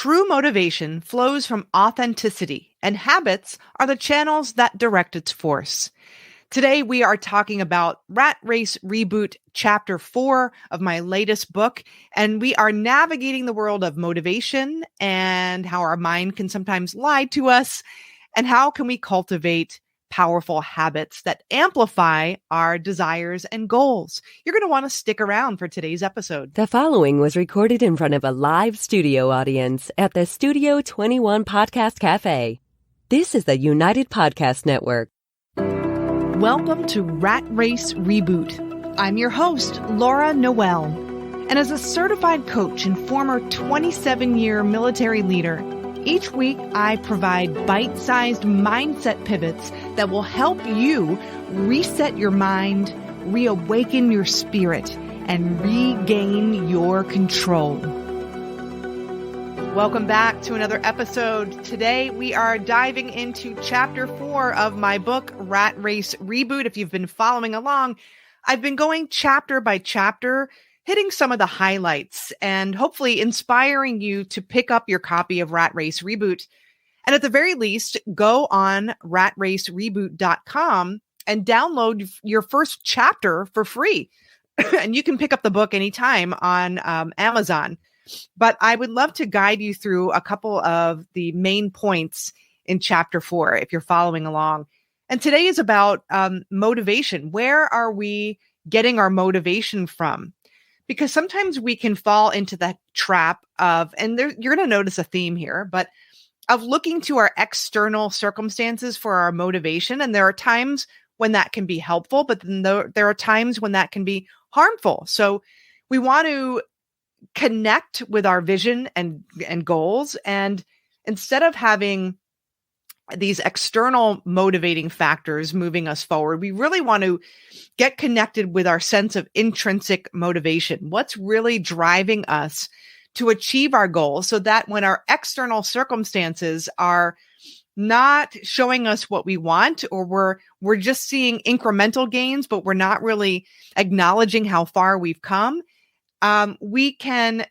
True motivation flows from authenticity, and habits are the channels that direct its force. Today, we are talking about Race Reboot, Chapter 4 of my latest book, and we are navigating the world of motivation and how our mind can sometimes lie to us, and how can we cultivate powerful habits that amplify our desires and goals. You're going to want to stick around for today's episode. The following was recorded in front of a live studio audience at the Studio 21 Podcast Cafe. This is the United Podcast Network. Welcome to Rat Race Reboot. I'm your host, Laura Noel. And as a certified coach and former 27-year military leader, each week I provide bite-sized mindset pivots that will help you reset your mind, reawaken your spirit, and regain your control. Welcome back to another episode. Today we are diving into Chapter 4 of my book, Rat Race Reboot. If you've been following along, I've been going chapter by chapter, hitting some of the highlights and hopefully inspiring you to pick up your copy of Rat Race Reboot. And at the very least, go on ratracereboot.com and download your first chapter for free. And you can pick up the book anytime on Amazon. But I would love to guide you through a couple of the main points in Chapter 4 if you're following along. And today is about motivation. Where are we getting our motivation from? Because sometimes we can fall into that trap of, and you're going to notice a theme here, but of looking to our external circumstances for our motivation. And there are times when that can be helpful, but then there are times when that can be harmful. So we want to connect with our vision and goals. And instead of having these external motivating factors moving us forward, we really want to get connected with our sense of intrinsic motivation. What's really driving us to achieve our goals, so that when our external circumstances are not showing us what we want, or we're just seeing incremental gains, but we're not really acknowledging how far we've come, we can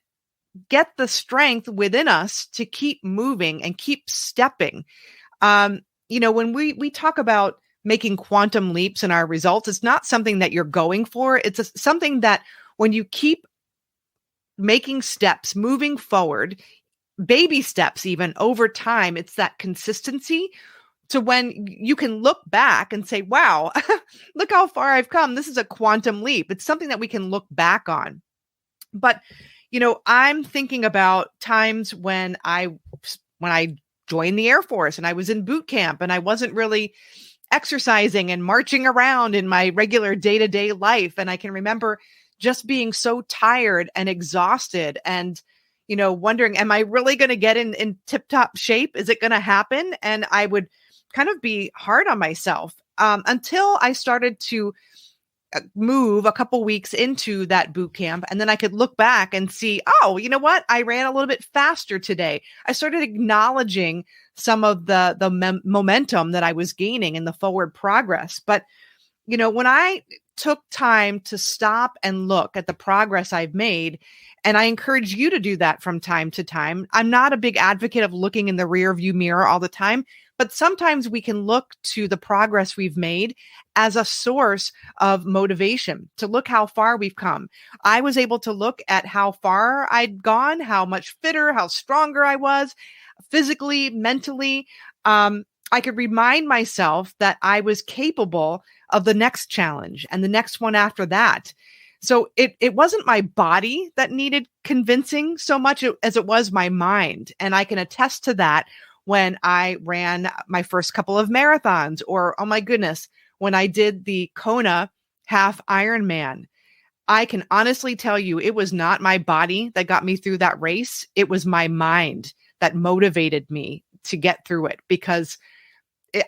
get the strength within us to keep moving and keep stepping. When we talk about making quantum leaps in our results, it's not something that you're going for. It's something that when you keep making steps, moving forward, baby steps, even over time, it's that consistency. So when you can look back and say, wow, look how far I've come. This is a quantum leap. It's something that we can look back on. But, I'm thinking about times when I joined the Air Force and I was in boot camp and I wasn't really exercising and marching around in my regular day-to-day life. And I can remember just being so tired and exhausted and, wondering, am I really going to get in tip-top shape? Is it going to happen? And I would kind of be hard on myself until I started to move a couple weeks into that boot camp. And then I could look back and see, oh, you know what? I ran a little bit faster today. I started acknowledging some of the momentum that I was gaining in the forward progress. But, when I took time to stop and look at the progress I've made, and I encourage you to do that from time to time. I'm not a big advocate of looking in the rear view mirror all the time, but sometimes we can look to the progress we've made as a source of motivation to look how far we've come. I was able to look at how far I'd gone, how much fitter, how stronger I was physically, mentally. I could remind myself that I was capable of the next challenge and the next one after that. So it wasn't my body that needed convincing so much as it was my mind. And I can attest to that when I ran my first couple of marathons, or, oh my goodness, when I did the Kona half Ironman. I can honestly tell you, it was not my body that got me through that race. It was my mind that motivated me to get through it, because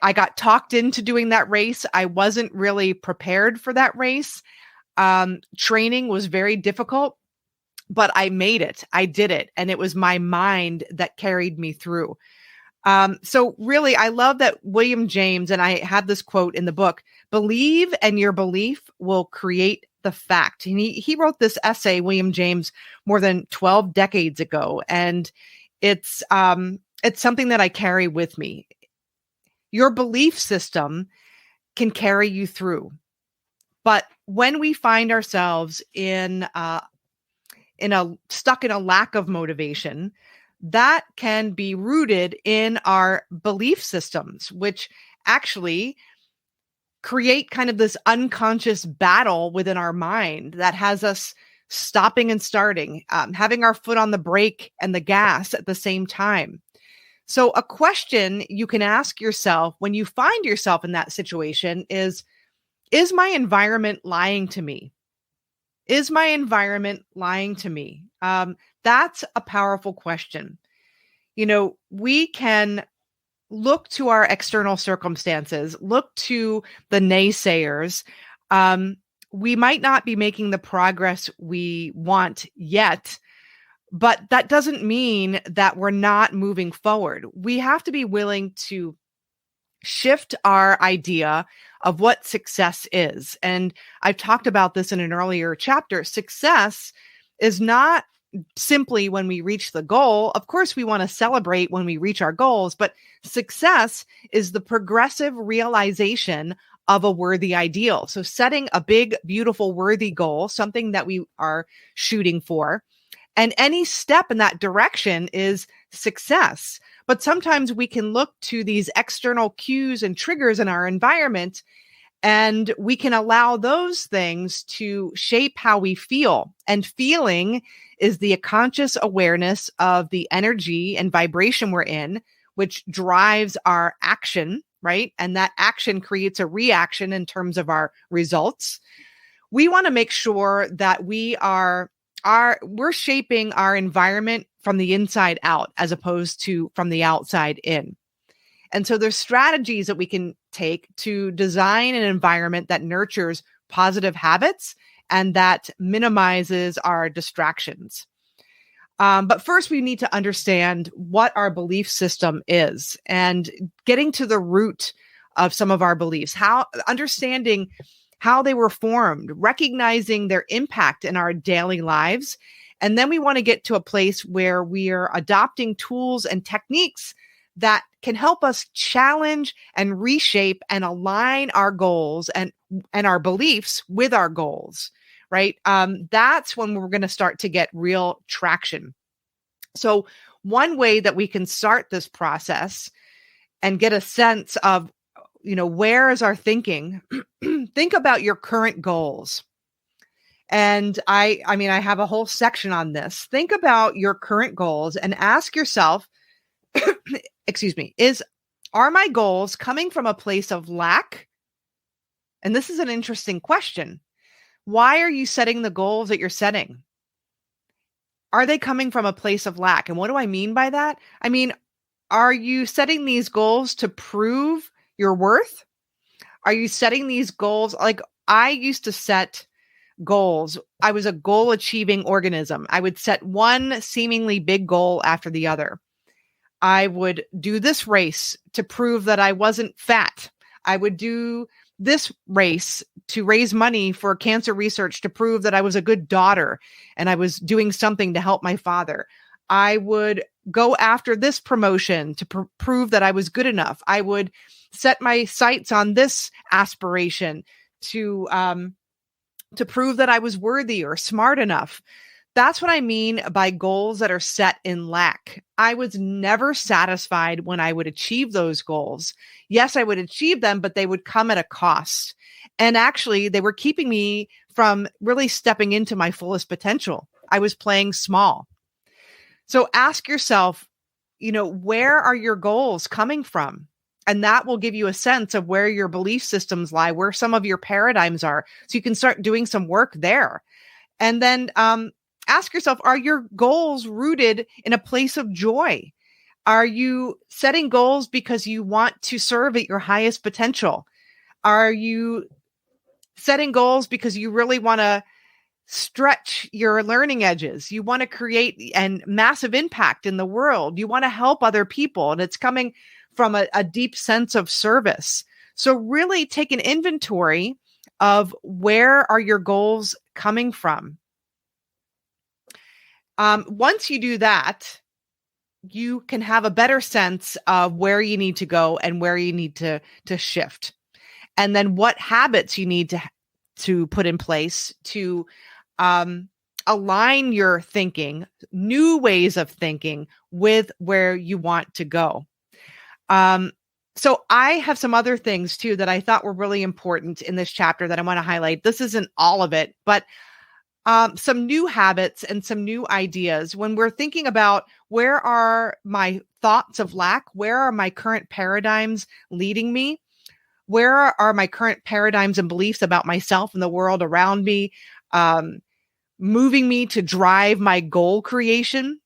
I got talked into doing that race. I wasn't really prepared for that race. Training was very difficult, but I made it. I did it. And it was my mind that carried me through. So really, I love that William James, and I have this quote in the book, believe and your belief will create the fact. And he wrote this essay, William James, more than 12 decades ago. And It's something that I carry with me. Your belief system can carry you through. But when we find ourselves stuck in a lack of motivation, that can be rooted in our belief systems, which actually create kind of this unconscious battle within our mind that has us stopping and starting, having our foot on the brake and the gas at the same time. So a question you can ask yourself when you find yourself in that situation is my environment lying to me? Is my environment lying to me? That's a powerful question. We can look to our external circumstances, look to the naysayers. We might not be making the progress we want yet, but that doesn't mean that we're not moving forward. We have to be willing to shift our idea of what success is. And I've talked about this in an earlier chapter. Success is not simply when we reach the goal. Of course, we want to celebrate when we reach our goals, but success is the progressive realization of a worthy ideal. So setting a big, beautiful, worthy goal, something that we are shooting for, and any step in that direction is success. But sometimes we can look to these external cues and triggers in our environment, and we can allow those things to shape how we feel. And feeling is the conscious awareness of the energy and vibration we're in, which drives our action, right? And that action creates a reaction in terms of our results. We want to make sure that we're shaping our environment from the inside out as opposed to from the outside in. And so there's strategies that we can take to design an environment that nurtures positive habits and that minimizes our distractions. But first, we need to understand what our belief system is and getting to the root of some of our beliefs, understanding how they were formed, recognizing their impact in our daily lives. And then we want to get to a place where we are adopting tools and techniques that can help us challenge and reshape and align our goals and our beliefs with our goals, right? That's when we're going to start to get real traction. So one way that we can start this process and get a sense of, where is our thinking? Think about your current goals. And I have a whole section on this. Think about your current goals and ask yourself, are my goals coming from a place of lack? And this is an interesting question. Why are you setting the goals that you're setting? Are they coming from a place of lack? And what do I mean by that? I mean, are you setting these goals to prove your worth? Are you setting these goals? Like I used to set goals. I was a goal achieving organism. I would set one seemingly big goal after the other. I would do this race to prove that I wasn't fat. I would do this race to raise money for cancer research to prove that I was a good daughter and I was doing something to help my father. I would go after this promotion to prove that I was good enough. I would set my sights on this aspiration to prove that I was worthy or smart enough. That's what I mean by goals that are set in lack. I was never satisfied when I would achieve those goals. Yes, I would achieve them, but they would come at a cost. And actually, they were keeping me from really stepping into my fullest potential. I was playing small. So ask yourself, where are your goals coming from? And that will give you a sense of where your belief systems lie, where some of your paradigms are. So you can start doing some work there. And then ask yourself, are your goals rooted in a place of joy? Are you setting goals because you want to serve at your highest potential? Are you setting goals because you really want to stretch your learning edges? You want to create a massive impact in the world. You want to help other people. And it's coming from a deep sense of service. So really take an inventory of where are your goals coming from. Once you do that, you can have a better sense of where you need to go and where you need to shift. And then what habits you need to put in place to align your thinking, new ways of thinking with where you want to go. So I have some other things too that I thought were really important in this chapter that I want to highlight. This isn't all of it, but some new habits and some new ideas when we're thinking about where are my thoughts of lack? Where are my current paradigms leading me? Where are my current paradigms and beliefs about myself and the world around me, moving me to drive my goal creation?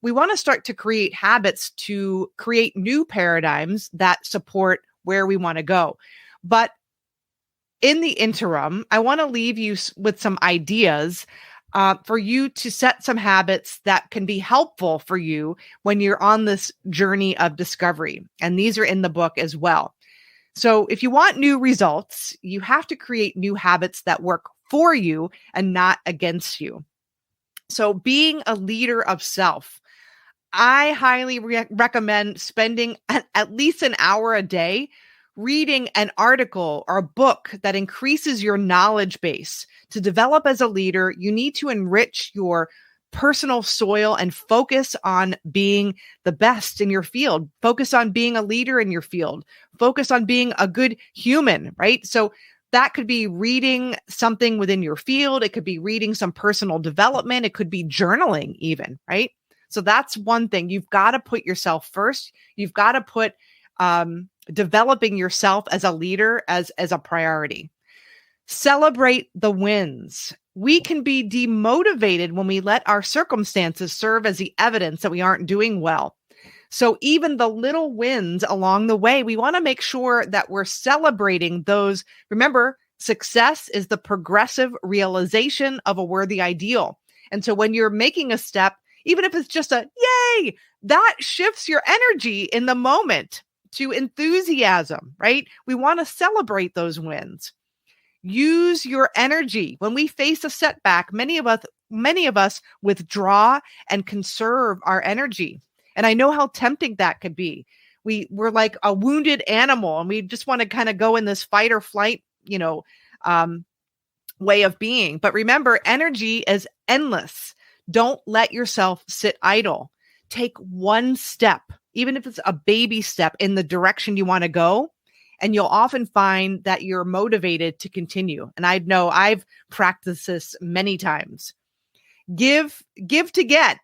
We want to start to create habits to create new paradigms that support where we want to go. But in the interim, I want to leave you with some ideas for you to set some habits that can be helpful for you when you're on this journey of discovery. And these are in the book as well. So if you want new results, you have to create new habits that work for you and not against you. So being a leader of self, I highly recommend spending at least an hour a day reading an article or a book that increases your knowledge base. To develop as a leader, you need to enrich your personal soil and focus on being the best in your field. Focus on being a leader in your field. Focus on being a good human, right? So that could be reading something within your field. It could be reading some personal development. It could be journaling even, right? So that's one thing. You've got to put yourself first. You've got to put developing yourself as a leader as a priority. Celebrate the wins. We can be demotivated when we let our circumstances serve as the evidence that we aren't doing well. So even the little wins along the way, we want to make sure that we're celebrating those. Remember, success is the progressive realization of a worthy ideal. And so when you're making a step, even if it's just a yay, that shifts your energy in the moment to enthusiasm, right? We want to celebrate those wins. Use your energy. When we face a setback, many of us withdraw and conserve our energy. And I know how tempting that could be. We're like a wounded animal and we just want to kind of go in this fight or flight, way of being. But remember, energy is endless. Don't let yourself sit idle. Take one step, even if it's a baby step in the direction you want to go. And you'll often find that you're motivated to continue. And I know I've practiced this many times. Give to get.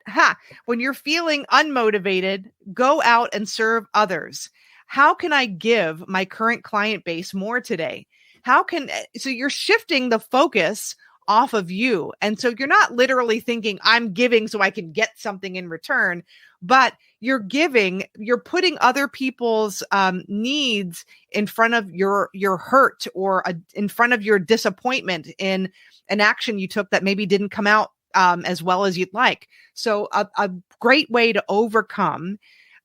When you're feeling unmotivated, go out and serve others. How can I give my current client base more today? So you're shifting the focus off of you. And so you're not literally thinking I'm giving so I can get something in return, but you're putting other people's needs in front of your hurt or in front of your disappointment in an action you took that maybe didn't come out as well as you'd like. So a great way to overcome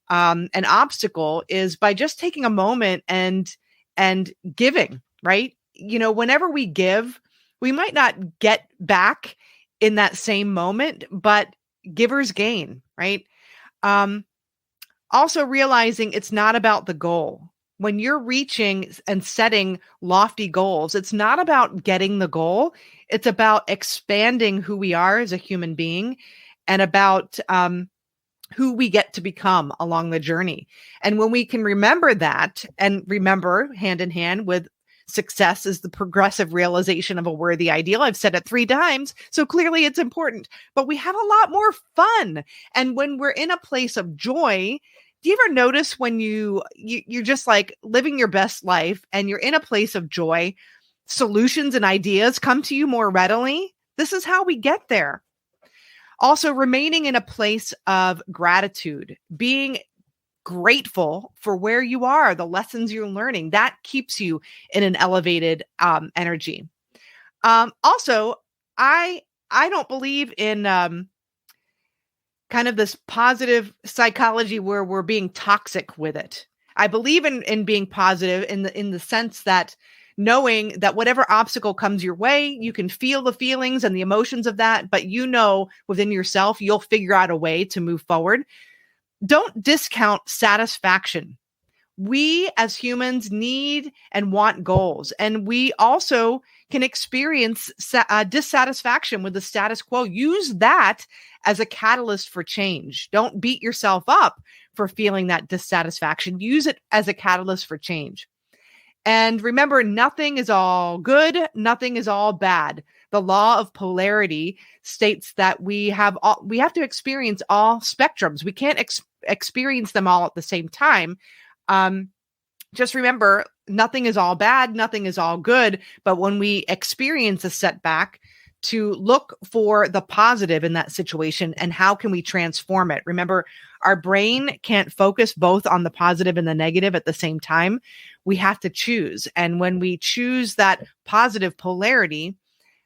an obstacle is by just taking a moment and giving, right? Whenever we give, we might not get back in that same moment, but givers gain, right? Also realizing it's not about the goal. When you're reaching and setting lofty goals, it's not about getting the goal. It's about expanding who we are as a human being and about who we get to become along the journey. And when we can remember that and remember hand in hand with success is the progressive realization of a worthy ideal. I've said it 3 times, so clearly it's important, but we have a lot more fun. And when we're in a place of joy, do you ever notice when you're just like living your best life and you're in a place of joy, solutions and ideas come to you more readily? This is how we get there. Also, remaining in a place of gratitude, being grateful for where you are, the lessons you're learning, that keeps you in an elevated energy. Also, I don't believe in kind of this positive psychology where we're being toxic with it. I believe in being positive in the sense that knowing that whatever obstacle comes your way, you can feel the feelings and the emotions of that, but within yourself, you'll figure out a way to move forward. Don't discount satisfaction. We as humans need and want goals, and we also can experience dissatisfaction with the status quo. Use that as a catalyst for change. Don't beat yourself up for feeling that dissatisfaction. Use it as a catalyst for change. And remember, nothing is all good, nothing is all bad. The law of polarity states that we have to experience all spectrums. We can't experience them all at the same time. Just remember, nothing is all bad, nothing is all good. But when we experience a setback, to look for the positive in that situation and how can we transform it. Remember, our brain can't focus both on the positive and the negative at the same time. We have to choose. And when we choose that positive polarity,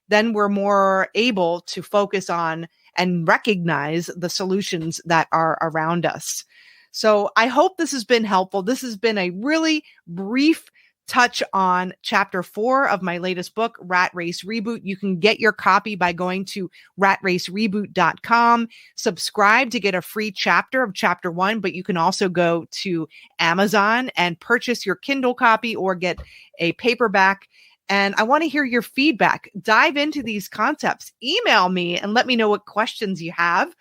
then we're more able to focus on and recognize the solutions that are around us. So I hope this has been helpful. This has been a really brief touch on chapter 4 of my latest book, Rat Race Reboot. You can get your copy by going to ratracereboot.com. Subscribe to get a free chapter of chapter 1, but you can also go to Amazon and purchase your Kindle copy or get a paperback. And I want to hear your feedback. Dive into these concepts. Email me and let me know what questions you have.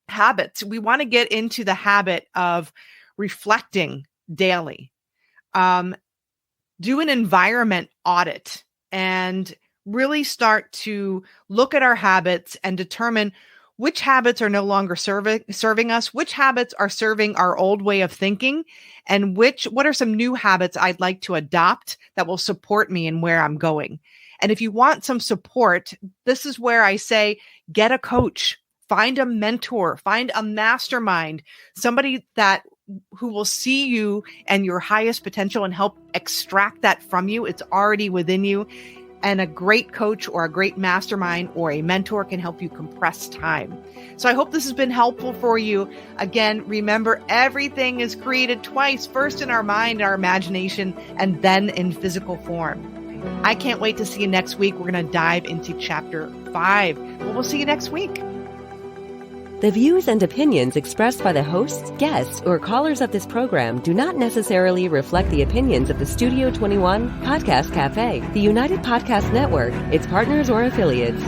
Habits. We want to get into the habit of reflecting daily. Do an environment audit and really start to look at our habits and determine which habits are no longer serving us, which habits are serving our old way of thinking, and what are some new habits I'd like to adopt that will support me in where I'm going. And if you want some support, this is where I say, get a coach, find a mentor, find a mastermind, somebody who will see you and your highest potential and help extract that from you. It's already within you. And a great coach or a great mastermind or a mentor can help you compress time. So I hope this has been helpful for you. Again, remember, everything is created twice, first in our mind, our imagination, and then in physical form. I can't wait to see you next week. We're going to dive into chapter 5. Well, we'll see you next week. The views and opinions expressed by the hosts, guests, or callers of this program do not necessarily reflect the opinions of the Studio 21 Podcast Cafe, the United Podcast Network, its partners, or affiliates.